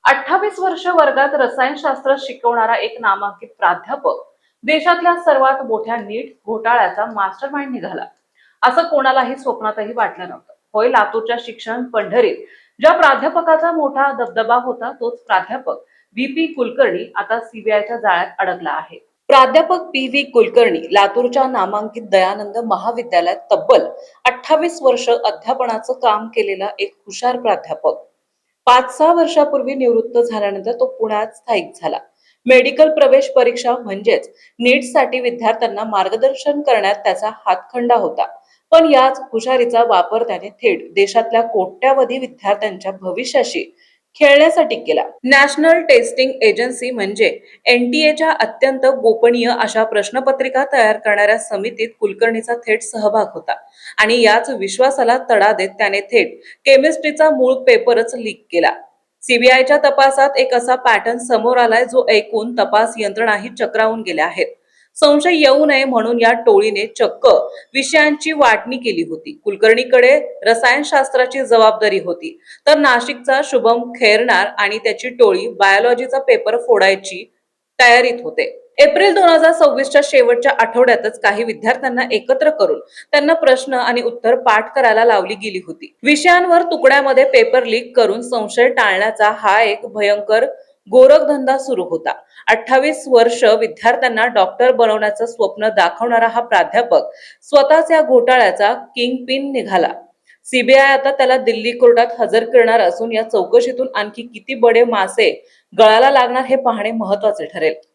28 वर्ष वर्गात रसायनशास्त्र शिकवणारा एक नामांकित प्राध्यापक देशातल्या सर्वात मोठ्या नीट घोटाळ्याचा मास्टरमाइंड निघाला, असं कोणालाही स्वप्नातही वाटलं नव्हतं. होय, लातूरच्या शिक्षण पंढरीत ज्या प्राध्यापकाचा मोठा दबदबा होता, तोच प्राध्यापक व्ही.पी. कुलकर्णी आता सीबीआयच्या जाळ्यात अडकला आहे. प्राध्यापक पी.व्ही. कुलकर्णी लातूरच्या नामांकित दयानंद महाविद्यालयात तब्बल 28 वर्ष अध्यापनाचं काम केलेला एक हुशार प्राध्यापक. 5-6 वर्षापूर्वी निवृत्त झाल्यानंतर तो पुण्यात स्थायिक झाला. मेडिकल प्रवेश परीक्षा म्हणजेच नीटसाठी विद्यार्थ्यांना मार्गदर्शन करण्यात त्याचा हातखंडा होता. पण याच हुशारीचा वापर त्याने थेट देशातल्या कोट्यावधी विद्यार्थ्यांच्या भविष्याशी खेळण्यासाठी केला. नॅशनल टेस्टिंग एजन्सी म्हणजे NTA अत्यंत गोपनीय अशा प्रश्नपत्रिका तयार करणाऱ्या समितीत कुलकर्णीचा थेट सहभाग होता आणि याच विश्वासाला तडा देत त्याने थेट केमिस्ट्रीचा मूळ पेपरच लीक केला. सीबीआयच्या तपासात एक असा पॅटर्न समोर आलाय जो ऐकून तपास यंत्रणाही चक्रावून गेल्या आहेत. संशय येऊ नये म्हणून या टोळीने चक्क विषयांची वाटणी केली होती. कुलकर्णीकडे रसायनशास्त्राची जबाबदारी होती, तर नाशिकचा शुभम खैरनार आणि त्याची टोळी बायोलॉजीचा पेपर फोडायची तयारीत होते. एप्रिल 2026च्या शेवटच्या आठवड्यातच काही विद्यार्थ्यांना एकत्र करून त्यांना प्रश्न आणि उत्तर पाठ करायला लावली गेली होती. विषयांवर तुकड्यामध्ये पेपर लीक करून संशय टाळण्याचा हा एक भयंकर गोरखधंदा सुरू होता. 28 वर्ष विद्यार्थ्यांना डॉक्टर बनवण्याचं स्वप्न दाखवणारा हा प्राध्यापक स्वतःच या घोटाळ्याचा किंगपिन निघाला. सीबीआय आता त्याला दिल्ली कोर्टात हजर करणार असून या चौकशीतून आणखी किती बडे मासे गळाला लागणार हे पाहणे महत्वाचे ठरेल.